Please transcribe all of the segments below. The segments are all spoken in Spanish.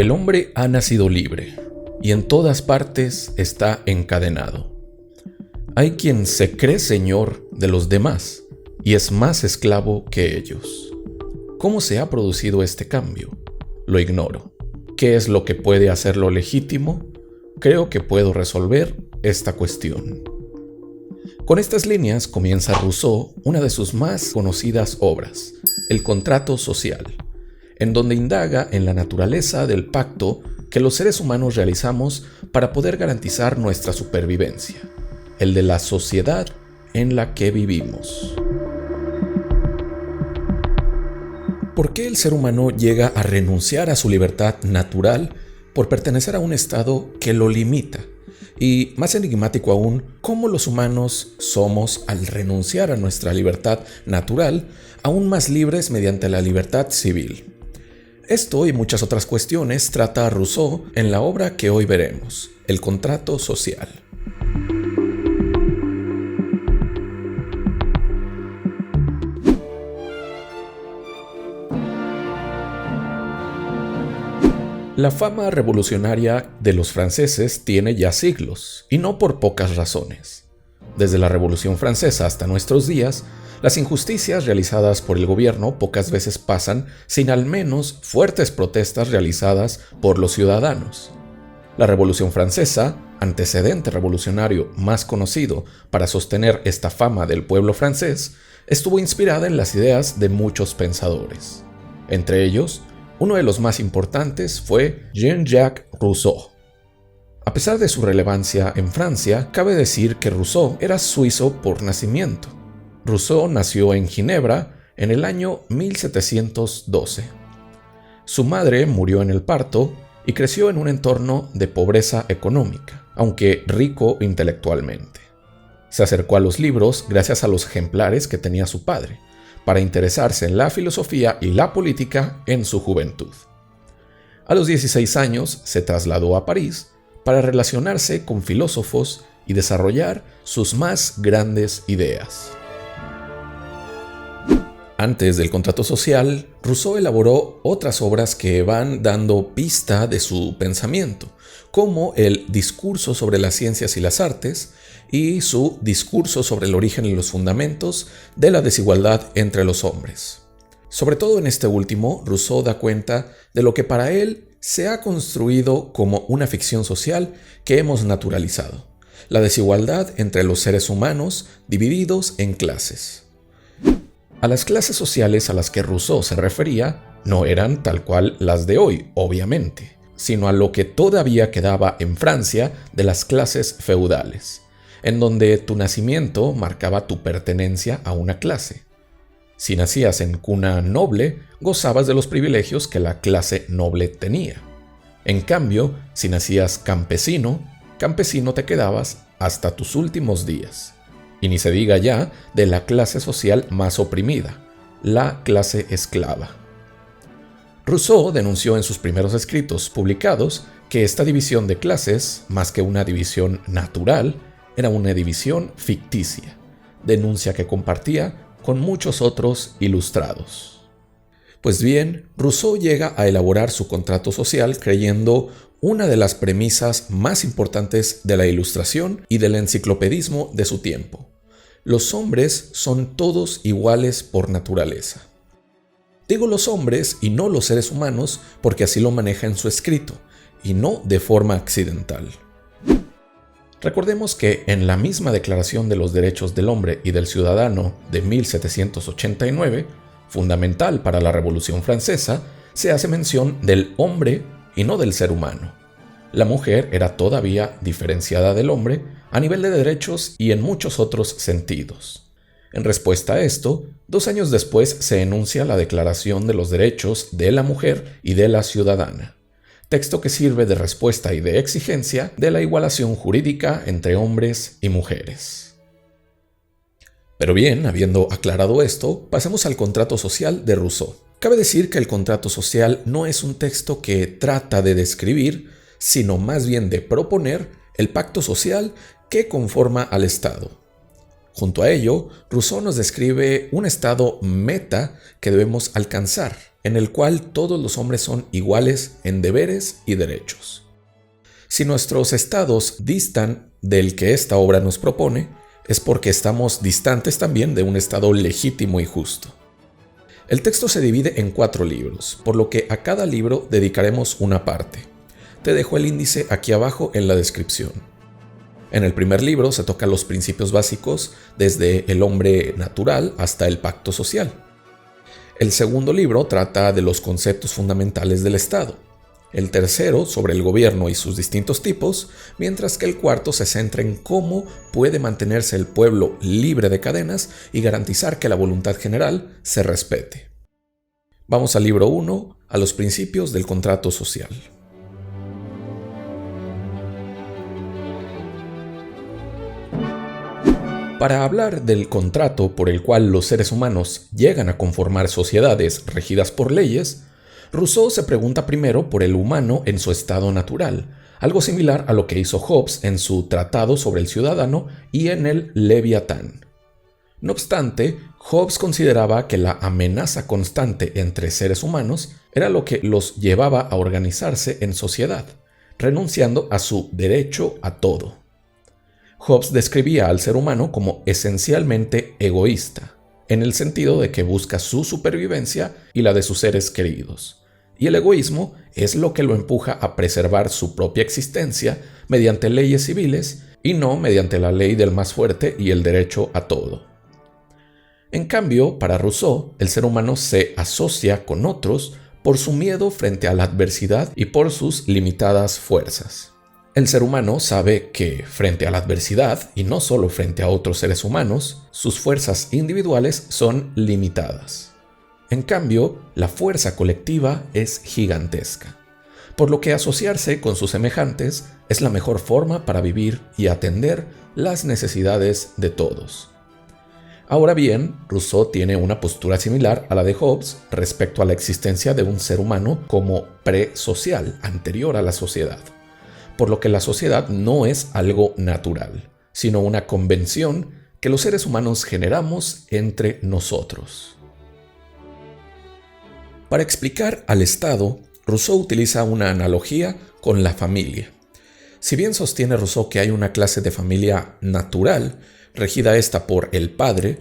El hombre ha nacido libre y en todas partes está encadenado. Hay quien se cree señor de los demás y es más esclavo que ellos. ¿Cómo se ha producido este cambio? Lo ignoro. ¿Qué es lo que puede hacerlo legítimo? Creo que puedo resolver esta cuestión. Con estas líneas comienza Rousseau una de sus más conocidas obras, El contrato social, en donde indaga en la naturaleza del pacto que los seres humanos realizamos para poder garantizar nuestra supervivencia, el de la sociedad en la que vivimos. ¿Por qué el ser humano llega a renunciar a su libertad natural por pertenecer a un estado que lo limita? Y más enigmático aún, ¿cómo los humanos somos, al renunciar a nuestra libertad natural, aún más libres mediante la libertad civil? Esto y muchas otras cuestiones trata Rousseau en la obra que hoy veremos, El contrato social. La fama revolucionaria de los franceses tiene ya siglos, y no por pocas razones. Desde la Revolución Francesa hasta nuestros días, las injusticias realizadas por el gobierno pocas veces pasan sin al menos fuertes protestas realizadas por los ciudadanos. La Revolución Francesa, antecedente revolucionario más conocido para sostener esta fama del pueblo francés, estuvo inspirada en las ideas de muchos pensadores. Entre ellos, uno de los más importantes fue Jean-Jacques Rousseau. A pesar de su relevancia en Francia, cabe decir que Rousseau era suizo por nacimiento. Rousseau nació en Ginebra en el año 1712. Su madre murió en el parto y creció en un entorno de pobreza económica, aunque rico intelectualmente. Se acercó a los libros gracias a los ejemplares que tenía su padre, para interesarse en la filosofía y la política en su juventud. A los 16 años se trasladó a París para relacionarse con filósofos y desarrollar sus más grandes ideas. Antes del contrato social, Rousseau elaboró otras obras que van dando pista de su pensamiento, como el Discurso sobre las ciencias y las artes y su Discurso sobre el origen y los fundamentos de la desigualdad entre los hombres. Sobre todo en este último, Rousseau da cuenta de lo que para él se ha construido como una ficción social que hemos naturalizado: la desigualdad entre los seres humanos divididos en clases. A las clases sociales a las que Rousseau se refería no eran tal cual las de hoy, obviamente, sino a lo que todavía quedaba en Francia de las clases feudales, en donde tu nacimiento marcaba tu pertenencia a una clase. Si nacías en cuna noble, gozabas de los privilegios que la clase noble tenía. En cambio, si nacías campesino, campesino te quedabas hasta tus últimos días. Y ni se diga ya de la clase social más oprimida, la clase esclava. Rousseau denunció en sus primeros escritos publicados que esta división de clases, más que una división natural, era una división ficticia, denuncia que compartía con muchos otros ilustrados. Pues bien, Rousseau llega a elaborar su contrato social creyendo una de las premisas más importantes de la Ilustración y del enciclopedismo de su tiempo: los hombres son todos iguales por naturaleza. Digo los hombres y no los seres humanos porque así lo maneja en su escrito, y no de forma accidental. Recordemos que en la misma Declaración de los Derechos del Hombre y del Ciudadano de 1789, fundamental para la Revolución Francesa, se hace mención del hombre y no del ser humano. La mujer era todavía diferenciada del hombre a nivel de derechos y en muchos otros sentidos. En respuesta a esto, 2 años después se enuncia la Declaración de los Derechos de la Mujer y de la Ciudadana, texto que sirve de respuesta y de exigencia de la igualación jurídica entre hombres y mujeres. Pero bien, habiendo aclarado esto, pasemos al contrato social de Rousseau. Cabe decir que el contrato social no es un texto que trata de describir, sino más bien de proponer el pacto social que conforma al Estado. Junto a ello, Rousseau nos describe un estado meta que debemos alcanzar, en el cual todos los hombres son iguales en deberes y derechos. Si nuestros estados distan del que esta obra nos propone, es porque estamos distantes también de un estado legítimo y justo. El texto se divide en 4 libros, por lo que a cada libro dedicaremos una parte. Te dejo el índice aquí abajo en la descripción. En el primer libro se tocan los principios básicos desde el hombre natural hasta el pacto social. El segundo libro trata de los conceptos fundamentales del Estado. El tercero sobre el gobierno y sus distintos tipos, mientras que el cuarto se centra en cómo puede mantenerse el pueblo libre de cadenas y garantizar que la voluntad general se respete. Vamos al libro 1, a los principios del contrato social. Para hablar del contrato por el cual los seres humanos llegan a conformar sociedades regidas por leyes, Rousseau se pregunta primero por el humano en su estado natural, algo similar a lo que hizo Hobbes en su Tratado sobre el Ciudadano y en el Leviatán. No obstante, Hobbes consideraba que la amenaza constante entre seres humanos era lo que los llevaba a organizarse en sociedad, renunciando a su derecho a todo. Hobbes describía al ser humano como esencialmente egoísta, en el sentido de que busca su supervivencia y la de sus seres queridos. Y el egoísmo es lo que lo empuja a preservar su propia existencia mediante leyes civiles y no mediante la ley del más fuerte y el derecho a todo. En cambio, para Rousseau, el ser humano se asocia con otros por su miedo frente a la adversidad y por sus limitadas fuerzas. El ser humano sabe que, frente a la adversidad, y no solo frente a otros seres humanos, sus fuerzas individuales son limitadas. En cambio, la fuerza colectiva es gigantesca, por lo que asociarse con sus semejantes es la mejor forma para vivir y atender las necesidades de todos. Ahora bien, Rousseau tiene una postura similar a la de Hobbes respecto a la existencia de un ser humano como presocial, anterior a la sociedad, por lo que la sociedad no es algo natural, sino una convención que los seres humanos generamos entre nosotros. Para explicar al Estado, Rousseau utiliza una analogía con la familia. Si bien sostiene Rousseau que hay una clase de familia natural, regida esta por el padre,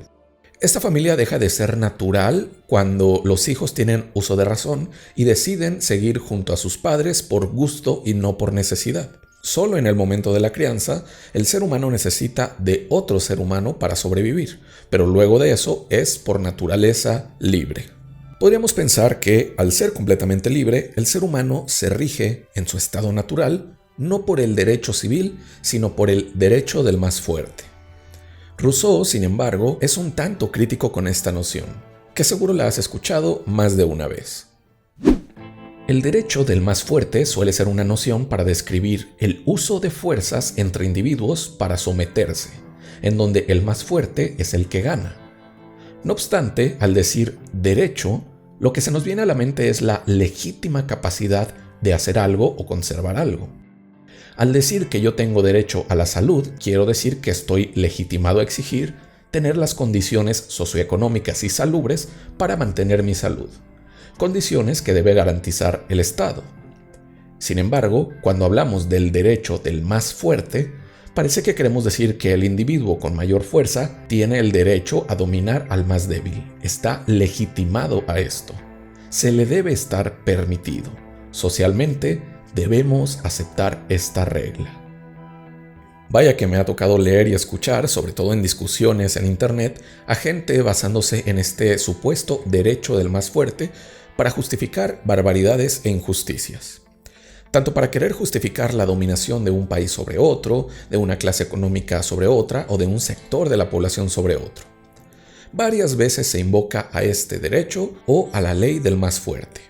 esta familia deja de ser natural cuando los hijos tienen uso de razón y deciden seguir junto a sus padres por gusto y no por necesidad. Solo en el momento de la crianza, el ser humano necesita de otro ser humano para sobrevivir, pero luego de eso es por naturaleza libre. Podríamos pensar que, al ser completamente libre, el ser humano se rige en su estado natural, no por el derecho civil, sino por el derecho del más fuerte. Rousseau, sin embargo, es un tanto crítico con esta noción, que seguro la has escuchado más de una vez. El derecho del más fuerte suele ser una noción para describir el uso de fuerzas entre individuos para someterse, en donde el más fuerte es el que gana. No obstante, al decir derecho, lo que se nos viene a la mente es la legítima capacidad de hacer algo o conservar algo. Al decir que yo tengo derecho a la salud, quiero decir que estoy legitimado a exigir tener las condiciones socioeconómicas y salubres para mantener mi salud, condiciones que debe garantizar el Estado. Sin embargo, cuando hablamos del derecho del más fuerte, parece que queremos decir que el individuo con mayor fuerza tiene el derecho a dominar al más débil, está legitimado a esto, se le debe estar permitido. Socialmente, debemos aceptar esta regla. Vaya que me ha tocado leer y escuchar, sobre todo en discusiones en internet, a gente basándose en este supuesto derecho del más fuerte para justificar barbaridades e injusticias. Tanto para querer justificar la dominación de un país sobre otro, de una clase económica sobre otra o de un sector de la población sobre otro. Varias veces se invoca a este derecho o a la ley del más fuerte.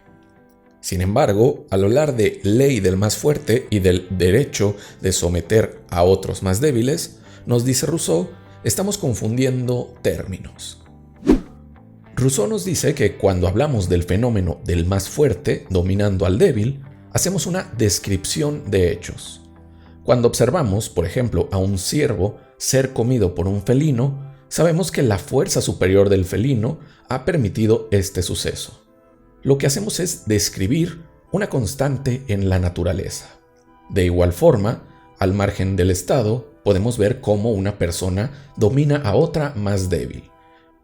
Sin embargo, al hablar de ley del más fuerte y del derecho de someter a otros más débiles, nos dice Rousseau, estamos confundiendo términos. Rousseau nos dice que cuando hablamos del fenómeno del más fuerte dominando al débil, hacemos una descripción de hechos. Cuando observamos, por ejemplo, a un ciervo ser comido por un felino, Sabemos que la fuerza superior del felino ha permitido este suceso. Lo que hacemos es describir una constante en la naturaleza. De igual forma, al margen del estado, podemos ver cómo una persona domina a otra más débil.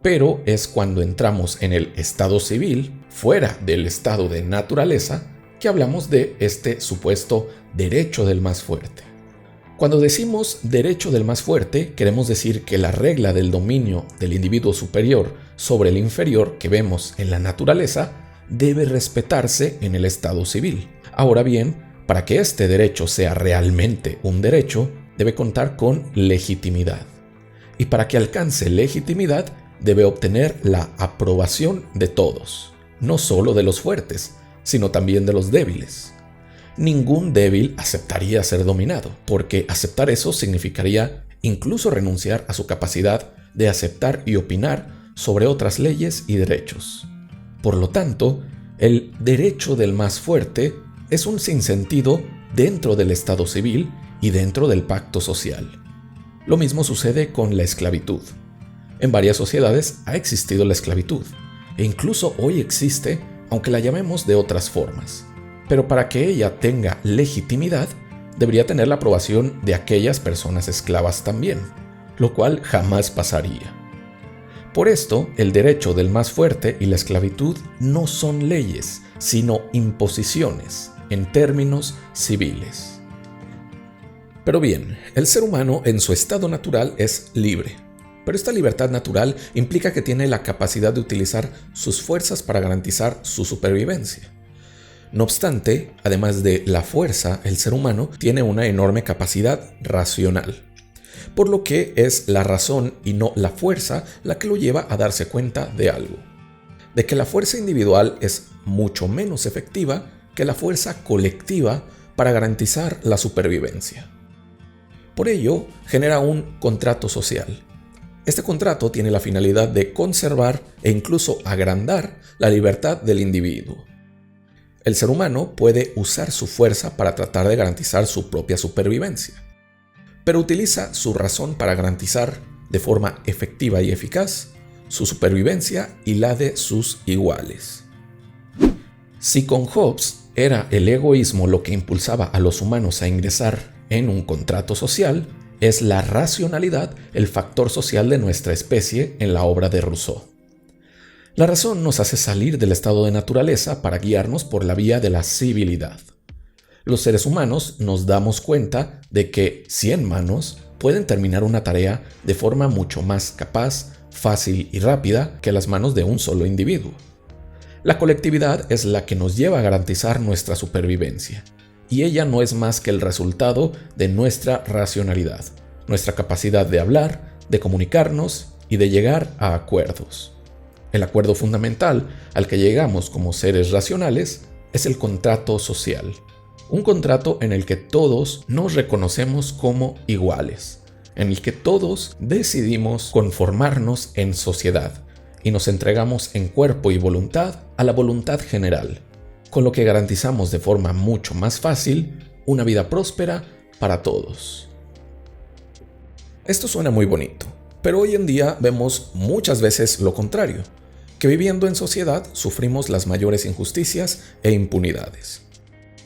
Pero es cuando entramos en el estado civil, fuera del estado de naturaleza, que hablamos de este supuesto derecho del más fuerte. Cuando decimos derecho del más fuerte, queremos decir que la regla del dominio del individuo superior sobre el inferior que vemos en la naturaleza debe respetarse en el estado civil. Ahora bien, para que este derecho sea realmente un derecho, debe contar con legitimidad. Y para que alcance legitimidad, debe obtener la aprobación de todos, no solo de los fuertes, sino también de los débiles. Ningún débil aceptaría ser dominado, porque aceptar eso significaría incluso renunciar a su capacidad de aceptar y opinar sobre otras leyes y derechos. Por lo tanto, el derecho del más fuerte es un sinsentido dentro del Estado civil y dentro del pacto social. Lo mismo sucede con la esclavitud. En varias sociedades ha existido la esclavitud, e incluso hoy existe, aunque la llamemos de otras formas. Pero para que ella tenga legitimidad, debería tener la aprobación de aquellas personas esclavas también, lo cual jamás pasaría. Por esto, el derecho del más fuerte y la esclavitud no son leyes, sino imposiciones, en términos civiles. Pero bien, el ser humano en su estado natural es libre. Pero esta libertad natural implica que tiene la capacidad de utilizar sus fuerzas para garantizar su supervivencia. No obstante, además de la fuerza, el ser humano tiene una enorme capacidad racional, por lo que es la razón y no la fuerza la que lo lleva a darse cuenta de algo, de que la fuerza individual es mucho menos efectiva que la fuerza colectiva para garantizar la supervivencia. Por ello, genera un contrato social. Este contrato tiene la finalidad de conservar e incluso agrandar la libertad del individuo. El ser humano puede usar su fuerza para tratar de garantizar su propia supervivencia, pero utiliza su razón para garantizar de forma efectiva y eficaz su supervivencia y la de sus iguales. Si con Hobbes era el egoísmo lo que impulsaba a los humanos a ingresar en un contrato social, es la racionalidad el factor social de nuestra especie en la obra de Rousseau. La razón nos hace salir del estado de naturaleza para guiarnos por la vía de la civilidad. Los seres humanos nos damos cuenta de que 100 manos pueden terminar una tarea de forma mucho más capaz, fácil y rápida que las manos de un solo individuo. La colectividad es la que nos lleva a garantizar nuestra supervivencia, y ella no es más que el resultado de nuestra racionalidad, nuestra capacidad de hablar, de comunicarnos y de llegar a acuerdos. El acuerdo fundamental al que llegamos como seres racionales es el contrato social, un contrato en el que todos nos reconocemos como iguales, en el que todos decidimos conformarnos en sociedad y nos entregamos en cuerpo y voluntad a la voluntad general, con lo que garantizamos de forma mucho más fácil una vida próspera para todos. Esto suena muy bonito, pero hoy en día vemos muchas veces lo contrario, que viviendo en sociedad sufrimos las mayores injusticias e impunidades.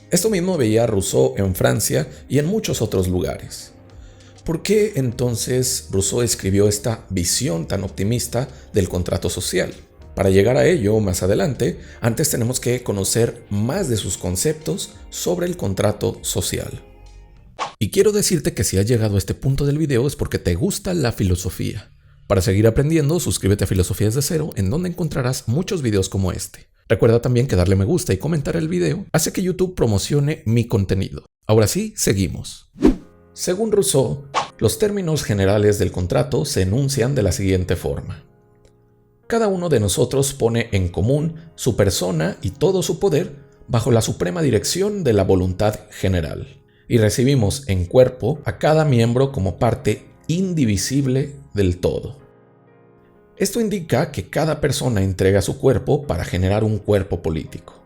Esto mismo veía Rousseau en Francia y en muchos otros lugares. ¿Por qué entonces Rousseau escribió esta visión tan optimista del contrato social? Para llegar a ello más adelante, antes tenemos que conocer más de sus conceptos sobre el contrato social. Y quiero decirte que si has llegado a este punto del video es porque te gusta la filosofía. Para seguir aprendiendo, suscríbete a Filosofía desde Cero, en donde encontrarás muchos videos como este. Recuerda también que darle me gusta y comentar el video hace que YouTube promocione mi contenido. Ahora sí, seguimos. Según Rousseau, los términos generales del contrato se enuncian de la siguiente forma. Cada uno de nosotros pone en común su persona y todo su poder bajo la suprema dirección de la voluntad general, y recibimos en cuerpo a cada miembro como parte indivisible del todo. Esto indica que cada persona entrega su cuerpo para generar un cuerpo político.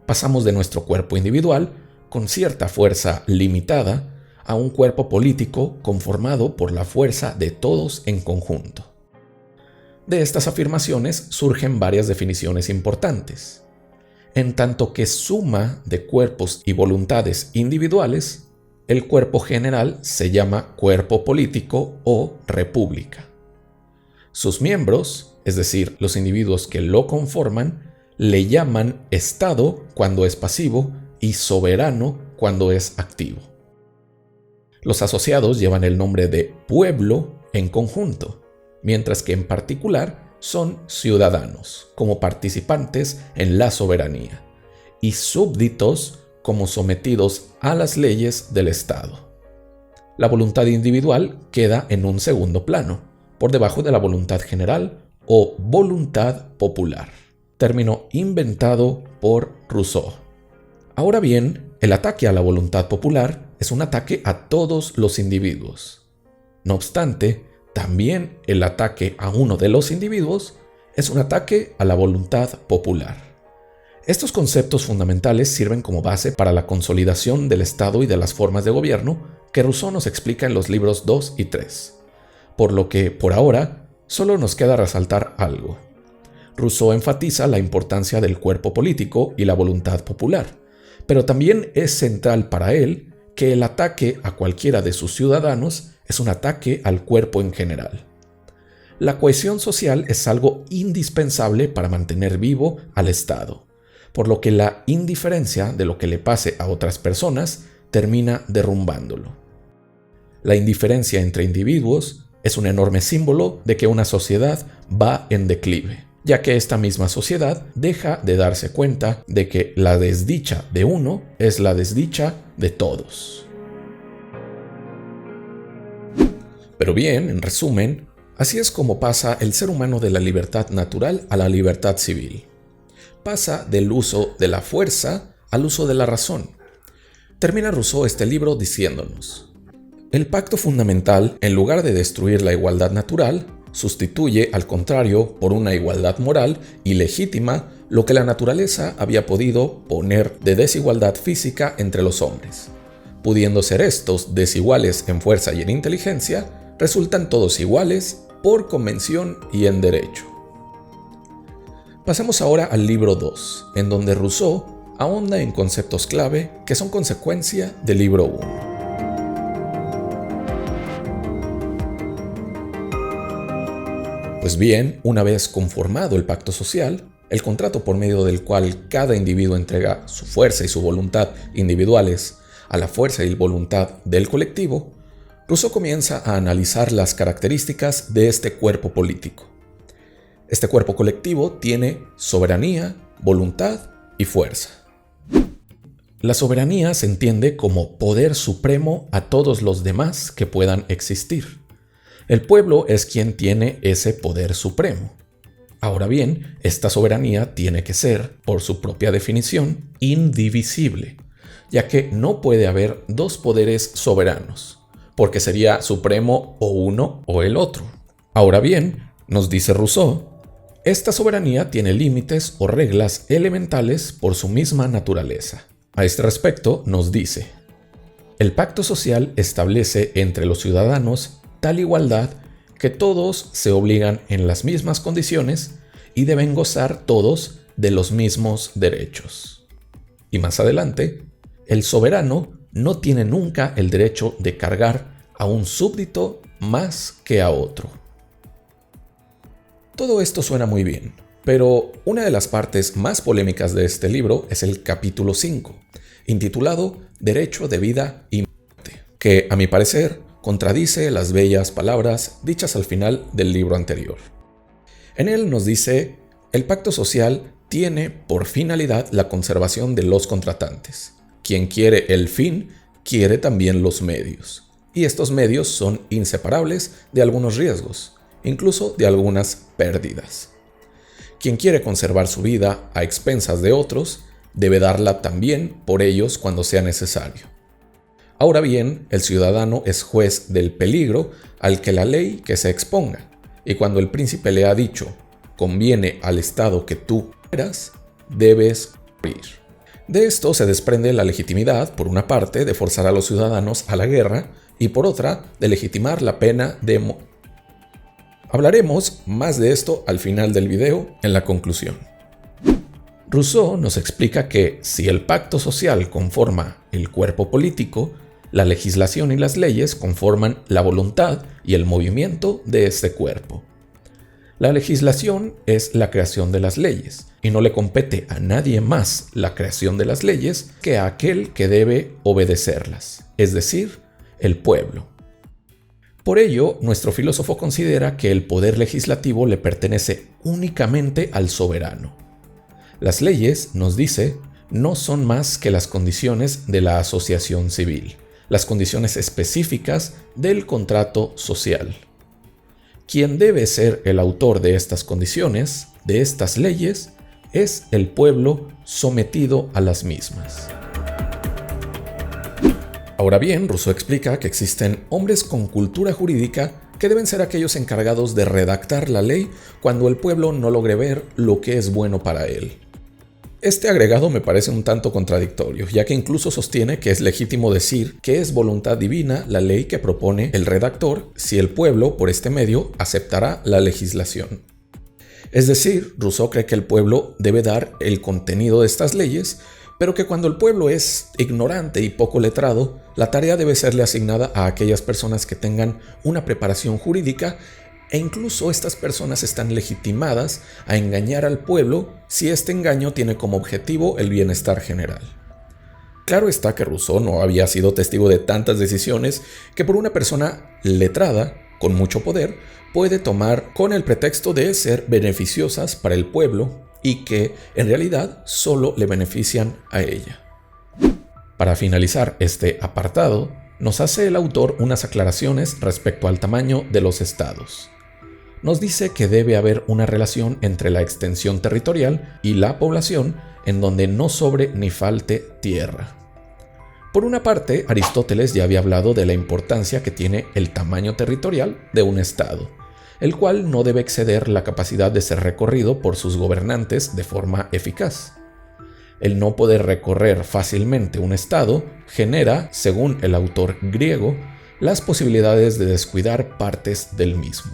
Pasamos de nuestro cuerpo individual, con cierta fuerza limitada, a un cuerpo político conformado por la fuerza de todos en conjunto. De estas afirmaciones surgen varias definiciones importantes. En tanto que suma de cuerpos y voluntades individuales, el cuerpo general se llama cuerpo político o república. Sus miembros, es decir, los individuos que lo conforman, le llaman Estado cuando es pasivo y soberano cuando es activo. Los asociados llevan el nombre de pueblo en conjunto, mientras que en particular son ciudadanos como participantes en la soberanía y súbditos como sometidos a las leyes del Estado. La voluntad individual queda en un segundo plano, por debajo de la voluntad general o voluntad popular, término inventado por Rousseau. Ahora bien, el ataque a la voluntad popular es un ataque a todos los individuos. No obstante, también el ataque a uno de los individuos es un ataque a la voluntad popular. Estos conceptos fundamentales sirven como base para la consolidación del Estado y de las formas de gobierno que Rousseau nos explica en los libros 2 y 3. Por lo que, por ahora, solo nos queda resaltar algo. Rousseau enfatiza la importancia del cuerpo político y la voluntad popular, pero también es central para él que el ataque a cualquiera de sus ciudadanos es un ataque al cuerpo en general. La cohesión social es algo indispensable para mantener vivo al Estado, por lo que la indiferencia de lo que le pase a otras personas termina derrumbándolo. La indiferencia entre individuos es un enorme símbolo de que una sociedad va en declive, ya que esta misma sociedad deja de darse cuenta de que la desdicha de uno es la desdicha de todos. Pero bien, en resumen, así es como pasa el ser humano de la libertad natural a la libertad civil. Pasa del uso de la fuerza al uso de la razón. Termina Rousseau este libro diciéndonos: el pacto fundamental, en lugar de destruir la igualdad natural, sustituye, al contrario, por una igualdad moral y legítima lo que la naturaleza había podido poner de desigualdad física entre los hombres. Pudiendo ser estos desiguales en fuerza y en inteligencia, resultan todos iguales por convención y en derecho. Pasemos ahora al libro 2, en donde Rousseau ahonda en conceptos clave que son consecuencia del libro 1. Pues bien, una vez conformado el pacto social, el contrato por medio del cual cada individuo entrega su fuerza y su voluntad individuales a la fuerza y voluntad del colectivo, Rousseau comienza a analizar las características de este cuerpo político. Este cuerpo colectivo tiene soberanía, voluntad y fuerza. La soberanía se entiende como poder supremo a todos los demás que puedan existir. El pueblo es quien tiene ese poder supremo. Ahora bien, esta soberanía tiene que ser, por su propia definición, indivisible, ya que no puede haber dos poderes soberanos, porque sería supremo o uno o el otro. Ahora bien, nos dice Rousseau, esta soberanía tiene límites o reglas elementales por su misma naturaleza. A este respecto nos dice: el pacto social establece entre los ciudadanos tal igualdad que todos se obligan en las mismas condiciones y deben gozar todos de los mismos derechos. Y más adelante, el soberano no tiene nunca el derecho de cargar a un súbdito más que a otro. Todo esto suena muy bien, pero una de las partes más polémicas de este libro es el capítulo 5, intitulado Derecho de vida y muerte, que, a mi parecer, contradice las bellas palabras dichas al final del libro anterior. En él nos dice: el pacto social tiene por finalidad la conservación de los contratantes. Quien quiere el fin, quiere también los medios. Y estos medios son inseparables de algunos riesgos, incluso de algunas pérdidas. Quien quiere conservar su vida a expensas de otros, debe darla también por ellos cuando sea necesario. Ahora bien, el ciudadano es juez del peligro al que la ley que se exponga, y cuando el príncipe le ha dicho: conviene al Estado que tú mueras, debes morir. De esto se desprende la legitimidad, por una parte, de forzar a los ciudadanos a la guerra, y por otra, de legitimar la pena de muerte. Hablaremos más de esto al final del video, en la conclusión. Rousseau nos explica que si el pacto social conforma el cuerpo político, la legislación y las leyes conforman la voluntad y el movimiento de este cuerpo. La legislación es la creación de las leyes, y no le compete a nadie más la creación de las leyes que a aquel que debe obedecerlas, es decir, el pueblo. Por ello, nuestro filósofo considera que el poder legislativo le pertenece únicamente al soberano. Las leyes, nos dice, no son más que las condiciones de la asociación civil, las condiciones específicas del contrato social. Quien debe ser el autor de estas condiciones, de estas leyes, es el pueblo sometido a las mismas. Ahora bien, Rousseau explica que existen hombres con cultura jurídica que deben ser aquellos encargados de redactar la ley cuando el pueblo no logre ver lo que es bueno para él. Este agregado me parece un tanto contradictorio, ya que incluso sostiene que es legítimo decir que es voluntad divina la ley que propone el redactor si el pueblo, por este medio, aceptará la legislación. Es decir, Rousseau cree que el pueblo debe dar el contenido de estas leyes, pero que cuando el pueblo es ignorante y poco letrado, la tarea debe serle asignada a aquellas personas que tengan una preparación jurídica, e incluso estas personas están legitimadas a engañar al pueblo si este engaño tiene como objetivo el bienestar general. Claro está que Rousseau no había sido testigo de tantas decisiones que por una persona letrada, con mucho poder, puede tomar con el pretexto de ser beneficiosas para el pueblo y que, en realidad, solo le benefician a ella. Para finalizar este apartado, nos hace el autor unas aclaraciones respecto al tamaño de los estados. Nos dice que debe haber una relación entre la extensión territorial y la población en donde no sobre ni falte tierra. Por una parte, Aristóteles ya había hablado de la importancia que tiene el tamaño territorial de un estado, el cual no debe exceder la capacidad de ser recorrido por sus gobernantes de forma eficaz. El no poder recorrer fácilmente un estado genera, según el autor griego, las posibilidades de descuidar partes del mismo.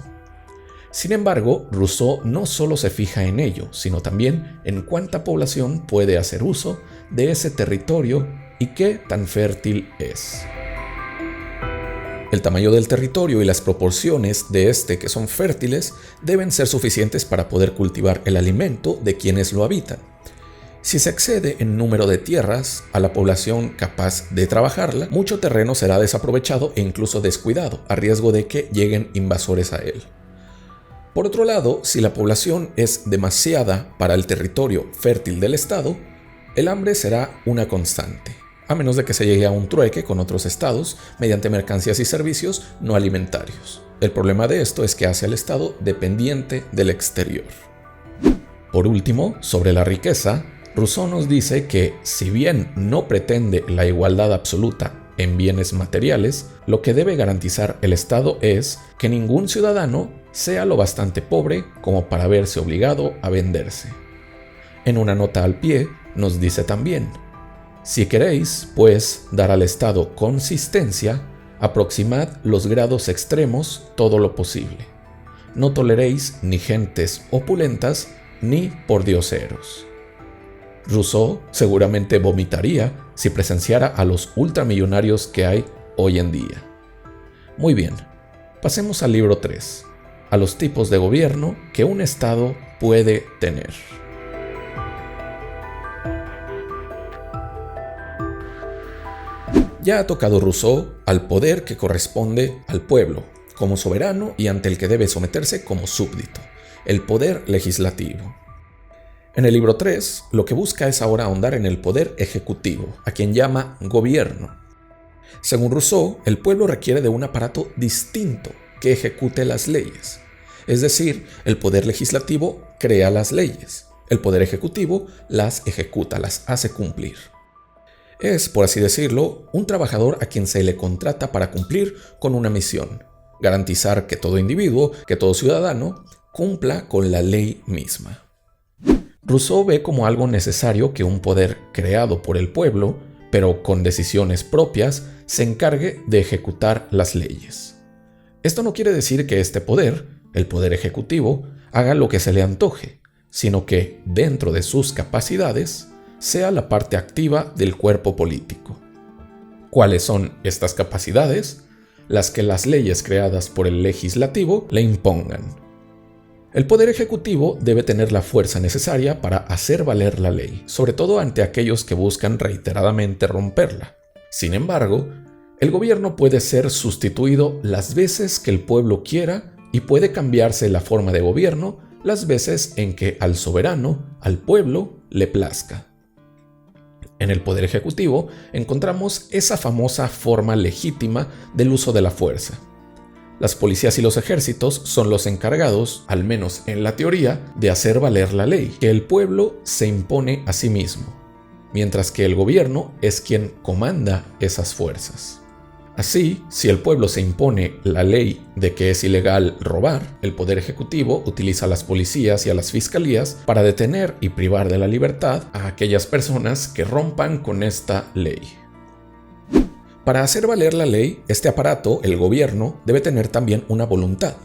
Sin embargo, Rousseau no solo se fija en ello, sino también en cuánta población puede hacer uso de ese territorio y qué tan fértil es. El tamaño del territorio y las proporciones de este que son fértiles deben ser suficientes para poder cultivar el alimento de quienes lo habitan. Si se excede en número de tierras a la población capaz de trabajarla, mucho terreno será desaprovechado e incluso descuidado, a riesgo de que lleguen invasores a él. Por otro lado, si la población es demasiada para el territorio fértil del estado, el hambre será una constante, a menos de que se llegue a un trueque con otros estados mediante mercancías y servicios no alimentarios. El problema de esto es que hace al estado dependiente del exterior. Por último, sobre la riqueza, Rousseau nos dice que, si bien no pretende la igualdad absoluta en bienes materiales, lo que debe garantizar el Estado es que ningún ciudadano sea lo bastante pobre como para verse obligado a venderse. En una nota al pie nos dice también: si queréis, pues, dar al Estado consistencia, aproximad los grados extremos todo lo posible. No toleréis ni gentes opulentas ni pordioseros. Rousseau seguramente vomitaría si presenciara a los ultramillonarios que hay hoy en día. Muy bien, pasemos al libro 3, a los tipos de gobierno que un Estado puede tener. Ya ha tocado Rousseau al poder que corresponde al pueblo, como soberano y ante el que debe someterse como súbdito, el poder legislativo. En el libro 3, lo que busca es ahora ahondar en el poder ejecutivo, a quien llama gobierno. Según Rousseau, el pueblo requiere de un aparato distinto que ejecute las leyes. Es decir, el poder legislativo crea las leyes, el poder ejecutivo las ejecuta, las hace cumplir. Es, por así decirlo, un trabajador a quien se le contrata para cumplir con una misión: garantizar que todo individuo, que todo ciudadano, cumpla con la ley misma. Rousseau ve como algo necesario que un poder creado por el pueblo, pero con decisiones propias, se encargue de ejecutar las leyes. Esto no quiere decir que este poder, el Poder Ejecutivo, haga lo que se le antoje, sino que, dentro de sus capacidades, sea la parte activa del cuerpo político. ¿Cuáles son estas capacidades? Las que las leyes creadas por el legislativo le impongan. El Poder Ejecutivo debe tener la fuerza necesaria para hacer valer la ley, sobre todo ante aquellos que buscan reiteradamente romperla. Sin embargo, el gobierno puede ser sustituido las veces que el pueblo quiera y puede cambiarse la forma de gobierno las veces en que al soberano, al pueblo, le plazca. En el Poder Ejecutivo encontramos esa famosa forma legítima del uso de la fuerza. Las policías y los ejércitos son los encargados, al menos en la teoría, de hacer valer la ley, que el pueblo se impone a sí mismo, mientras que el gobierno es quien comanda esas fuerzas. Así, si el pueblo se impone la ley de que es ilegal robar, el Poder Ejecutivo utiliza a las policías y a las fiscalías para detener y privar de la libertad a aquellas personas que rompan con esta ley. Para hacer valer la ley, este aparato, el gobierno, debe tener también una voluntad,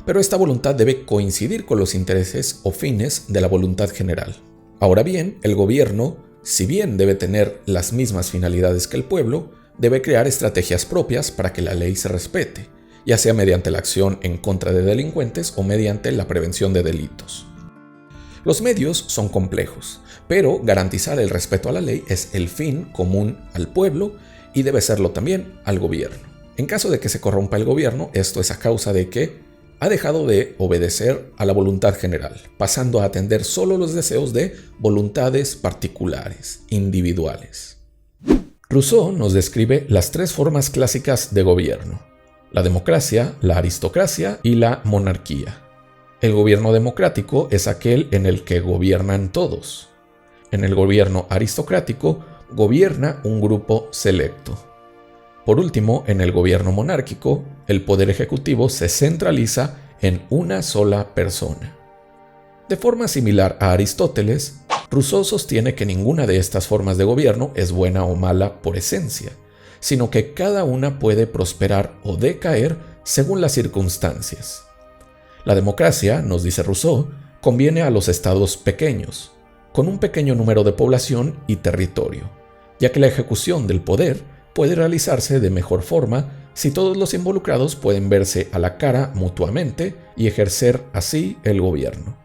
pero esta voluntad debe coincidir con los intereses o fines de la voluntad general. Ahora bien, el gobierno, si bien debe tener las mismas finalidades que el pueblo, debe crear estrategias propias para que la ley se respete, ya sea mediante la acción en contra de delincuentes o mediante la prevención de delitos. Los medios son complejos, pero garantizar el respeto a la ley es el fin común al pueblo y debe serlo también al gobierno. En caso de que se corrompa el gobierno, esto es a causa de que ha dejado de obedecer a la voluntad general, pasando a atender solo los deseos de voluntades particulares, individuales. Rousseau nos describe las tres formas clásicas de gobierno: la democracia, la aristocracia y la monarquía. El gobierno democrático es aquel en el que gobiernan todos. En el gobierno aristocrático gobierna un grupo selecto. Por último, en el gobierno monárquico, el poder ejecutivo se centraliza en una sola persona. De forma similar a Aristóteles, Rousseau sostiene que ninguna de estas formas de gobierno es buena o mala por esencia, sino que cada una puede prosperar o decaer según las circunstancias. La democracia, nos dice Rousseau, conviene a los estados pequeños, con un pequeño número de población y territorio, ya que la ejecución del poder puede realizarse de mejor forma si todos los involucrados pueden verse a la cara mutuamente y ejercer así el gobierno.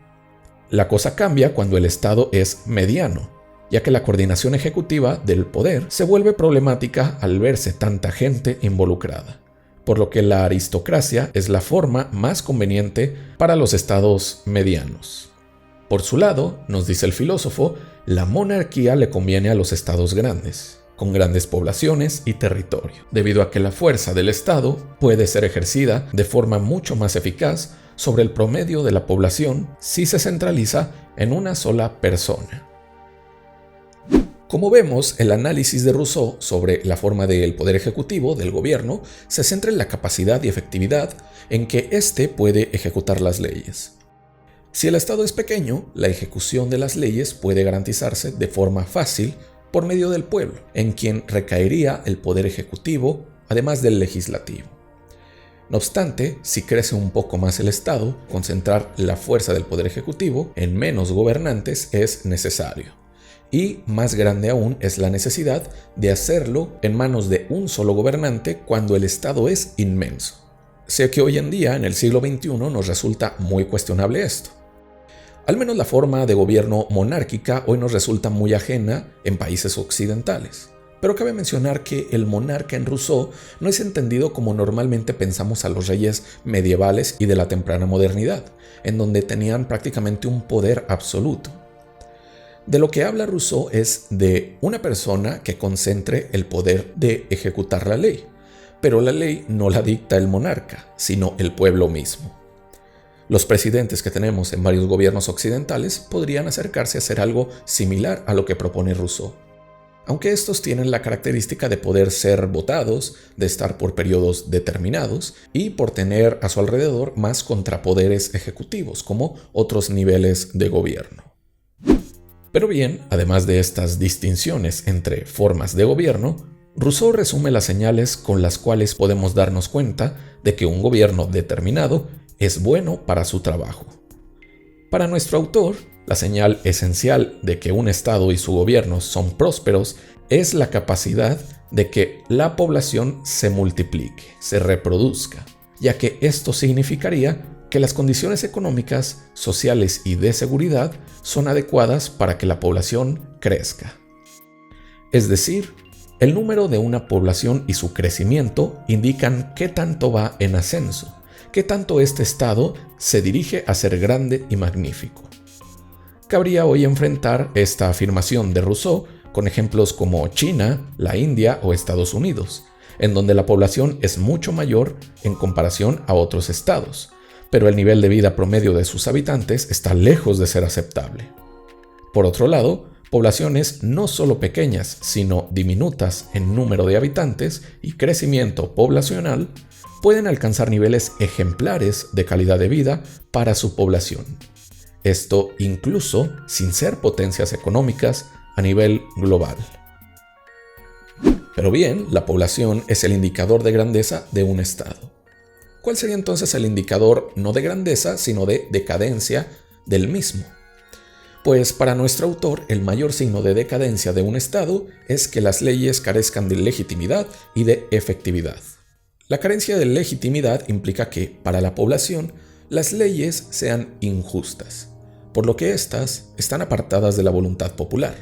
La cosa cambia cuando el Estado es mediano, ya que la coordinación ejecutiva del poder se vuelve problemática al verse tanta gente involucrada, por lo que la aristocracia es la forma más conveniente para los estados medianos. Por su lado, nos dice el filósofo, la monarquía le conviene a los estados grandes, con grandes poblaciones y territorio, debido a que la fuerza del Estado puede ser ejercida de forma mucho más eficaz sobre el promedio de la población si se centraliza en una sola persona. Como vemos, el análisis de Rousseau sobre la forma del poder ejecutivo del gobierno se centra en la capacidad y efectividad en que éste puede ejecutar las leyes. Si el Estado es pequeño, la ejecución de las leyes puede garantizarse de forma fácil por medio del pueblo, en quien recaería el poder ejecutivo, además del legislativo. No obstante, si crece un poco más el Estado, concentrar la fuerza del poder ejecutivo en menos gobernantes es necesario. Y más grande aún es la necesidad de hacerlo en manos de un solo gobernante cuando el Estado es inmenso. Sé que hoy en día, en el siglo XXI, nos resulta muy cuestionable esto. Al menos la forma de gobierno monárquica hoy nos resulta muy ajena en países occidentales. Pero cabe mencionar que el monarca en Rousseau no es entendido como normalmente pensamos a los reyes medievales y de la temprana modernidad, en donde tenían prácticamente un poder absoluto. De lo que habla Rousseau es de una persona que concentre el poder de ejecutar la ley, pero la ley no la dicta el monarca, sino el pueblo mismo. Los presidentes que tenemos en varios gobiernos occidentales podrían acercarse a hacer algo similar a lo que propone Rousseau, aunque estos tienen la característica de poder ser votados, de estar por periodos determinados y por tener a su alrededor más contrapoderes ejecutivos, como otros niveles de gobierno. Pero bien, además de estas distinciones entre formas de gobierno, Rousseau resume las señales con las cuales podemos darnos cuenta de que un gobierno determinado es bueno para su trabajo. Para nuestro autor, la señal esencial de que un Estado y su gobierno son prósperos es la capacidad de que la población se multiplique, se reproduzca, ya que esto significaría que las condiciones económicas, sociales y de seguridad son adecuadas para que la población crezca. Es decir, el número de una población y su crecimiento indican qué tanto va en ascenso, qué tanto este Estado se dirige a ser grande y magnífico. Cabría hoy enfrentar esta afirmación de Rousseau con ejemplos como China, la India o Estados Unidos, en donde la población es mucho mayor en comparación a otros estados, pero el nivel de vida promedio de sus habitantes está lejos de ser aceptable. Por otro lado, poblaciones no solo pequeñas, sino diminutas en número de habitantes y crecimiento poblacional, pueden alcanzar niveles ejemplares de calidad de vida para su población. Esto incluso sin ser potencias económicas a nivel global. Pero bien, la población es el indicador de grandeza de un estado. ¿Cuál sería entonces el indicador no de grandeza, sino de decadencia del mismo? Pues para nuestro autor, el mayor signo de decadencia de un estado es que las leyes carezcan de legitimidad y de efectividad. La carencia de legitimidad implica que, para la población, las leyes sean injustas, por lo que éstas están apartadas de la voluntad popular.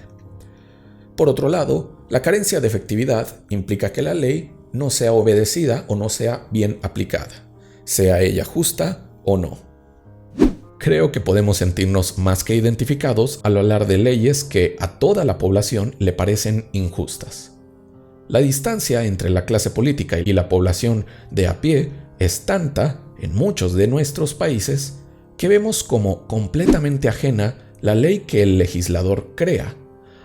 Por otro lado, la carencia de efectividad implica que la ley no sea obedecida o no sea bien aplicada, sea ella justa o no. Creo que podemos sentirnos más que identificados al hablar de leyes que a toda la población le parecen injustas. La distancia entre la clase política y la población de a pie es tanta en muchos de nuestros países que vemos como completamente ajena la ley que el legislador crea,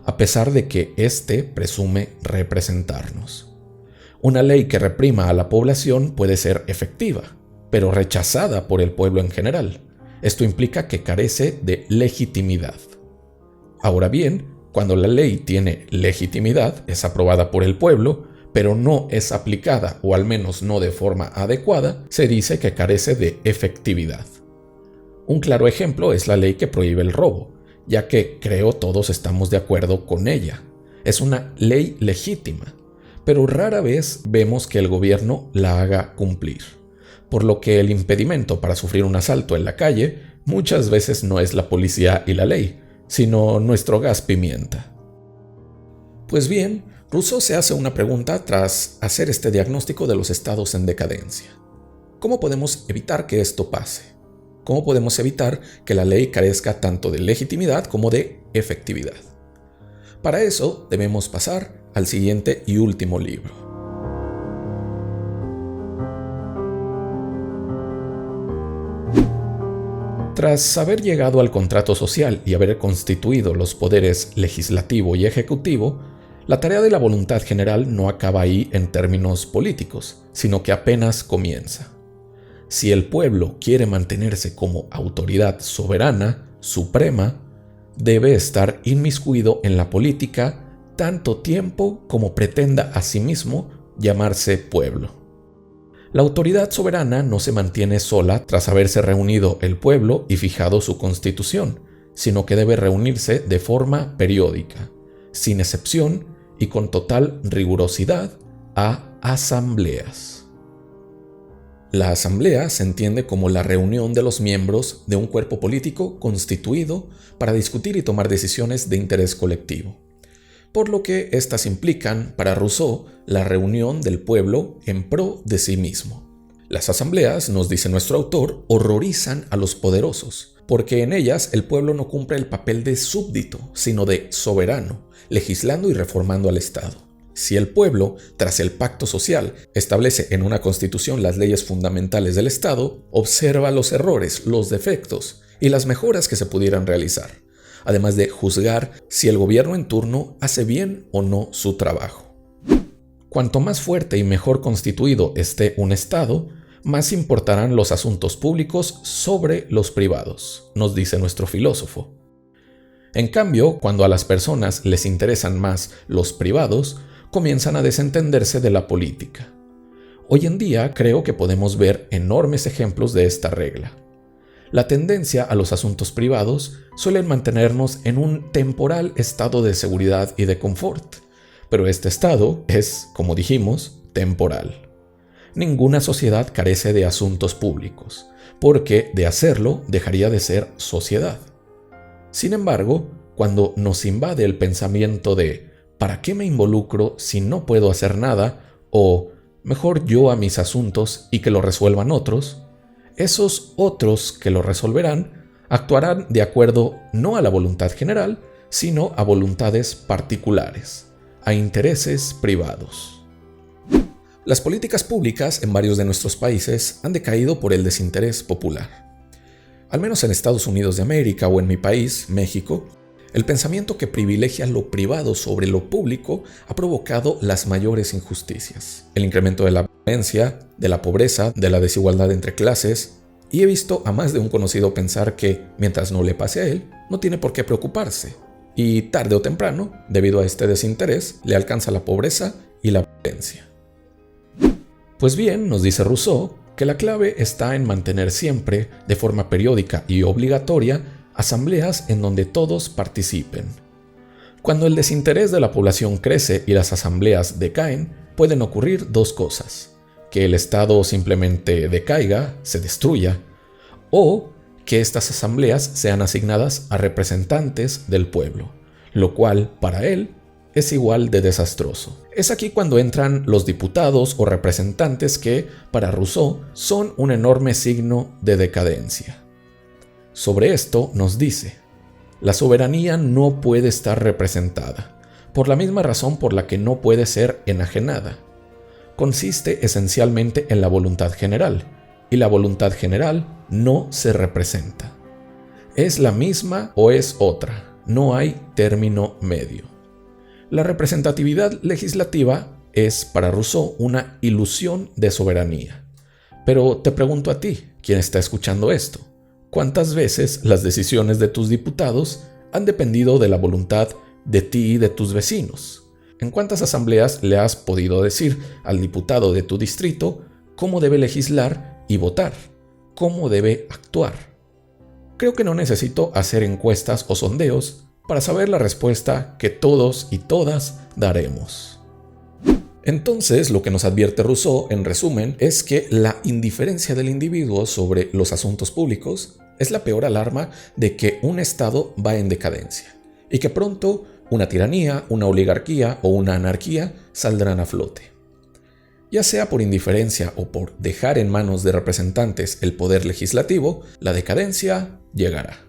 a pesar de que éste presume representarnos. Una ley que reprima a la población puede ser efectiva, pero rechazada por el pueblo en general. Esto implica que carece de legitimidad. Ahora bien, cuando la ley tiene legitimidad, es aprobada por el pueblo, pero no es aplicada, o al menos no de forma adecuada, se dice que carece de efectividad. Un claro ejemplo es la ley que prohíbe el robo, ya que creo todos estamos de acuerdo con ella. Es una ley legítima, pero rara vez vemos que el gobierno la haga cumplir, por lo que el impedimento para sufrir un asalto en la calle muchas veces no es la policía y la ley, sino nuestro gas pimienta. Pues bien, Rousseau se hace una pregunta tras hacer este diagnóstico de los estados en decadencia. ¿Cómo podemos evitar que esto pase? ¿Cómo podemos evitar que la ley carezca tanto de legitimidad como de efectividad? Para eso debemos pasar al siguiente y último libro. Tras haber llegado al contrato social y haber constituido los poderes legislativo y ejecutivo, la tarea de la voluntad general no acaba ahí en términos políticos, sino que apenas comienza. Si el pueblo quiere mantenerse como autoridad soberana, suprema, debe estar inmiscuido en la política tanto tiempo como pretenda a sí mismo llamarse pueblo. La autoridad soberana no se mantiene sola tras haberse reunido el pueblo y fijado su constitución, sino que debe reunirse de forma periódica, sin excepción y con total rigurosidad, a asambleas. La asamblea se entiende como la reunión de los miembros de un cuerpo político constituido para discutir y tomar decisiones de interés colectivo, por lo que éstas implican, para Rousseau, la reunión del pueblo en pro de sí mismo. Las asambleas, nos dice nuestro autor, horrorizan a los poderosos, porque en ellas el pueblo no cumple el papel de súbdito, sino de soberano, legislando y reformando al Estado. Si el pueblo, tras el pacto social, establece en una constitución las leyes fundamentales del Estado, observa los errores, los defectos y las mejoras que se pudieran realizar, además de juzgar si el gobierno en turno hace bien o no su trabajo. Cuanto más fuerte y mejor constituido esté un Estado, más importarán los asuntos públicos sobre los privados, nos dice nuestro filósofo. En cambio, cuando a las personas les interesan más los privados, comienzan a desentenderse de la política. Hoy en día creo que podemos ver enormes ejemplos de esta regla. La tendencia a los asuntos privados suelen mantenernos en un temporal estado de seguridad y de confort, pero este estado es, como dijimos, temporal. Ninguna sociedad carece de asuntos públicos, porque de hacerlo dejaría de ser sociedad. Sin embargo, cuando nos invade el pensamiento de ¿para qué me involucro si no puedo hacer nada? O mejor yo a mis asuntos y que lo resuelvan otros, esos otros que lo resolverán actuarán de acuerdo no a la voluntad general, sino a voluntades particulares, a intereses privados. Las políticas públicas en varios de nuestros países han decaído por el desinterés popular. Al menos en Estados Unidos de América o en mi país, México, el pensamiento que privilegia lo privado sobre lo público ha provocado las mayores injusticias. El incremento de la violencia, de la pobreza, de la desigualdad entre clases, y he visto a más de un conocido pensar que, mientras no le pase a él, no tiene por qué preocuparse. Y tarde o temprano, debido a este desinterés, le alcanza la pobreza y la violencia. Pues bien, nos dice Rousseau, que la clave está en mantener siempre, de forma periódica y obligatoria, asambleas en donde todos participen. Cuando el desinterés de la población crece y las asambleas decaen, pueden ocurrir dos cosas: que el Estado simplemente decaiga, se destruya, o que estas asambleas sean asignadas a representantes del pueblo, lo cual, para él, es igual de desastroso. Es aquí cuando entran los diputados o representantes que, para Rousseau, son un enorme signo de decadencia. Sobre esto nos dice: la soberanía no puede estar representada, por la misma razón por la que no puede ser enajenada. Consiste esencialmente en la voluntad general, y la voluntad general no se representa. Es la misma o es otra, no hay término medio. La representatividad legislativa es, para Rousseau, una ilusión de soberanía. Pero te pregunto a ti, quien está escuchando esto, ¿cuántas veces las decisiones de tus diputados han dependido de la voluntad de ti y de tus vecinos? ¿En cuántas asambleas le has podido decir al diputado de tu distrito cómo debe legislar y votar? ¿Cómo debe actuar? Creo que no necesito hacer encuestas o sondeos para saber la respuesta que todos y todas daremos. Entonces, lo que nos advierte Rousseau, en resumen, es que la indiferencia del individuo sobre los asuntos públicos es la peor alarma de que un Estado va en decadencia, y que pronto una tiranía, una oligarquía o una anarquía saldrán a flote. Ya sea por indiferencia o por dejar en manos de representantes el poder legislativo, la decadencia llegará.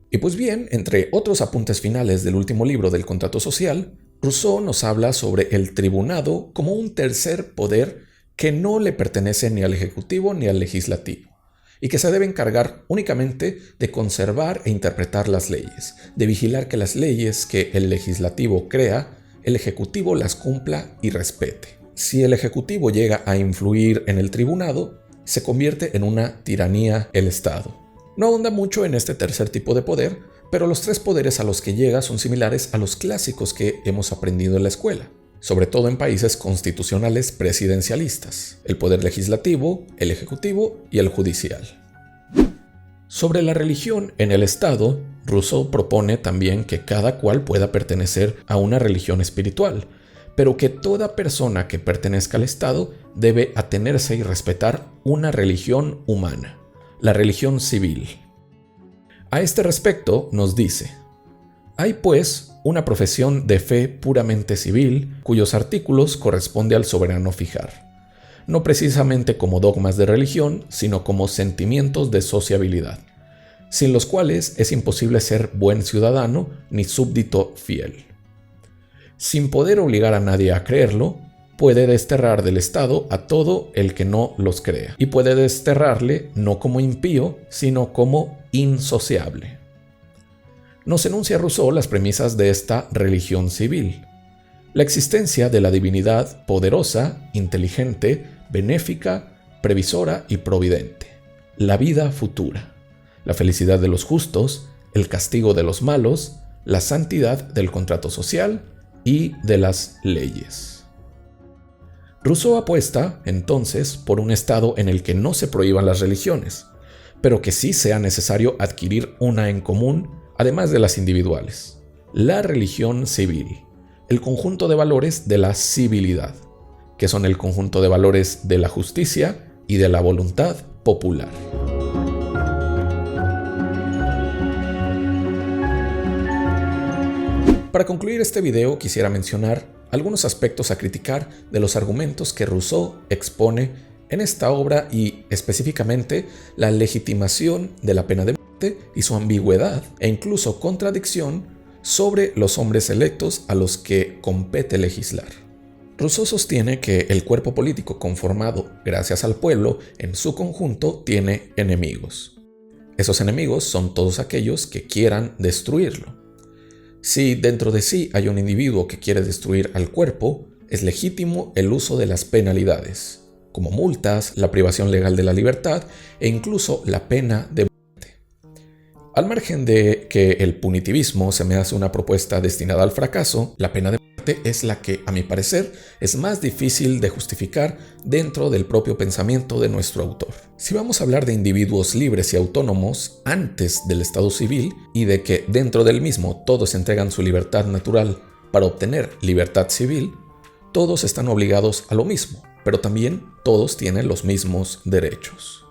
Y pues bien, entre otros apuntes finales del último libro del Contrato Social, Rousseau nos habla sobre el tribunado como un tercer poder que no le pertenece ni al Ejecutivo ni al Legislativo, y que se debe encargar únicamente de conservar e interpretar las leyes, de vigilar que las leyes que el Legislativo crea, el Ejecutivo las cumpla y respete. Si el Ejecutivo llega a influir en el tribunado, se convierte en una tiranía el Estado. No ahonda mucho en este tercer tipo de poder, pero los tres poderes a los que llega son similares a los clásicos que hemos aprendido en la escuela, sobre todo en países constitucionales presidencialistas: el poder legislativo, el ejecutivo y el judicial. Sobre la religión en el Estado, Rousseau propone también que cada cual pueda pertenecer a una religión espiritual, pero que toda persona que pertenezca al Estado debe atenerse y respetar una religión humana, la religión civil. A este respecto nos dice: hay pues una profesión de fe puramente civil, cuyos artículos corresponde al soberano fijar, no precisamente como dogmas de religión, sino como sentimientos de sociabilidad, sin los cuales es imposible ser buen ciudadano ni súbdito fiel. Sin poder obligar a nadie a creerlo, puede desterrar del Estado a todo el que no los crea, y puede desterrarle no como impío, sino como insociable. Nos enuncia Rousseau las premisas de esta religión civil: la existencia de la divinidad poderosa, inteligente, benéfica, previsora y providente, la vida futura, la felicidad de los justos, el castigo de los malos, la santidad del contrato social y de las leyes. Rousseau apuesta, entonces, por un estado en el que no se prohíban las religiones, pero que sí sea necesario adquirir una en común, además de las individuales: la religión civil, el conjunto de valores de la civilidad, que son el conjunto de valores de la justicia y de la voluntad popular. Para concluir este video, quisiera mencionar algunos aspectos a criticar de los argumentos que Rousseau expone en esta obra y específicamente la legitimación de la pena de muerte y su ambigüedad e incluso contradicción sobre los hombres electos a los que compete legislar. Rousseau sostiene que el cuerpo político conformado gracias al pueblo en su conjunto tiene enemigos. Esos enemigos son todos aquellos que quieran destruirlo. Si dentro de sí hay un individuo que quiere destruir al cuerpo, es legítimo el uso de las penalidades, como multas, la privación legal de la libertad e incluso la pena de muerte. Al margen de que el punitivismo se me hace una propuesta destinada al fracaso, la pena de muerte es la que, a mi parecer, es más difícil de justificar dentro del propio pensamiento de nuestro autor. Si vamos a hablar de individuos libres y autónomos antes del Estado civil y de que dentro del mismo todos entregan su libertad natural para obtener libertad civil, todos están obligados a lo mismo, pero también todos tienen los mismos derechos.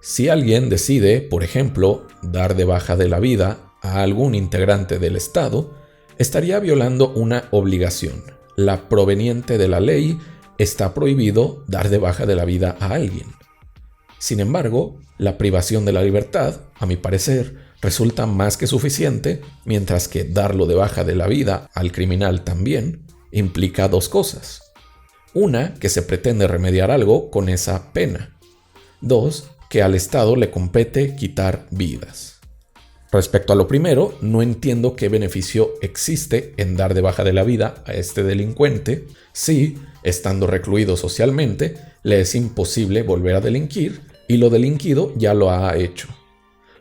Si alguien decide, por ejemplo, dar de baja de la vida a algún integrante del Estado, estaría violando una obligación. La proveniente de la ley está prohibido dar de baja de la vida a alguien. Sin embargo, la privación de la libertad, a mi parecer, resulta más que suficiente, mientras que darlo de baja de la vida al criminal también implica dos cosas. Una, que se pretende remediar algo con esa pena. Dos, que al Estado le compete quitar vidas. Respecto a lo primero, no entiendo qué beneficio existe en dar de baja de la vida a este delincuente si, estando recluido socialmente, le es imposible volver a delinquir y lo delinquido ya lo ha hecho.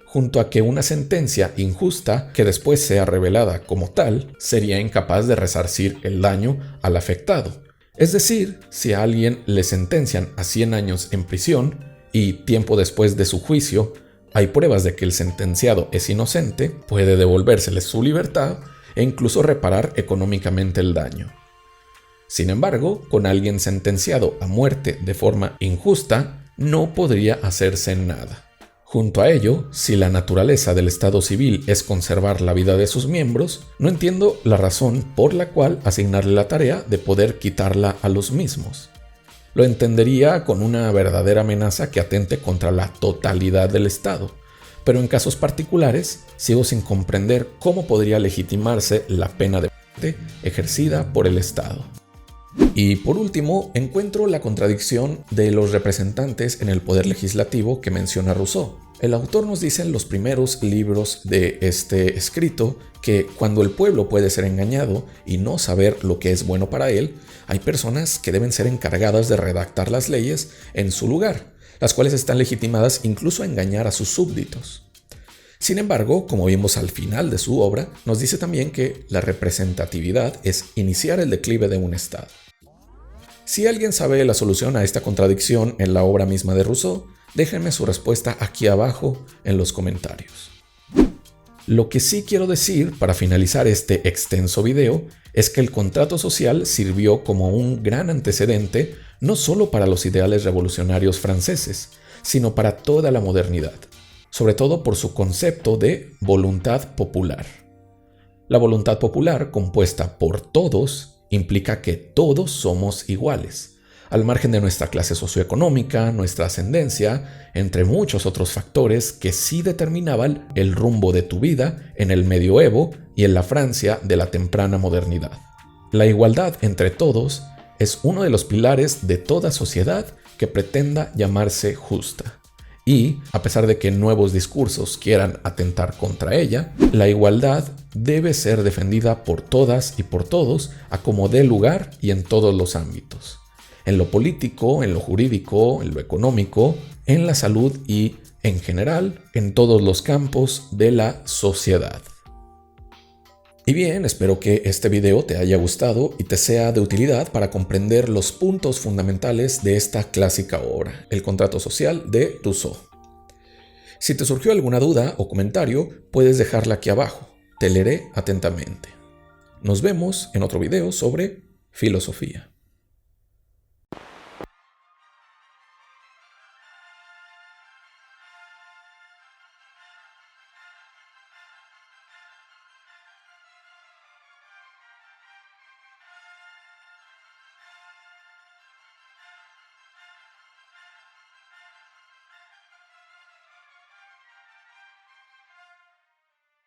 Junto a que una sentencia injusta que después sea revelada como tal sería incapaz de resarcir el daño al afectado. Es decir, si a alguien le sentencian a 100 años en prisión y tiempo después de su juicio hay pruebas de que el sentenciado es inocente, puede devolvérsele su libertad e incluso reparar económicamente el daño. Sin embargo, con alguien sentenciado a muerte de forma injusta, no podría hacerse nada. Junto a ello, si la naturaleza del Estado civil es conservar la vida de sus miembros, no entiendo la razón por la cual asignarle la tarea de poder quitarla a los mismos. Lo entendería con una verdadera amenaza que atente contra la totalidad del Estado, pero en casos particulares sigo sin comprender cómo podría legitimarse la pena de muerte ejercida por el Estado. Y por último, encuentro la contradicción de los representantes en el poder legislativo que menciona Rousseau. El autor nos dice en los primeros libros de este escrito que cuando el pueblo puede ser engañado y no saber lo que es bueno para él, hay personas que deben ser encargadas de redactar las leyes en su lugar, las cuales están legitimadas incluso a engañar a sus súbditos. Sin embargo, como vimos al final de su obra, nos dice también que la representatividad es iniciar el declive de un Estado. Si alguien sabe la solución a esta contradicción en la obra misma de Rousseau, déjenme su respuesta aquí abajo en los comentarios. Lo que sí quiero decir para finalizar este extenso video es que el contrato social sirvió como un gran antecedente no solo para los ideales revolucionarios franceses, sino para toda la modernidad, sobre todo por su concepto de voluntad popular. La voluntad popular, compuesta por todos, implica que todos somos iguales, al margen de nuestra clase socioeconómica, nuestra ascendencia, entre muchos otros factores que sí determinaban el rumbo de tu vida en el medioevo y en la Francia de la temprana modernidad. La igualdad entre todos es uno de los pilares de toda sociedad que pretenda llamarse justa. Y, a pesar de que nuevos discursos quieran atentar contra ella, la igualdad debe ser defendida por todas y por todos a como dé lugar y en todos los ámbitos. En lo político, en lo jurídico, en lo económico, en la salud y, en general, en todos los campos de la sociedad. Y bien, espero que este video te haya gustado y te sea de utilidad para comprender los puntos fundamentales de esta clásica obra, El contrato social de Rousseau. Si te surgió alguna duda o comentario, puedes dejarla aquí abajo. Te leeré atentamente. Nos vemos en otro video sobre filosofía.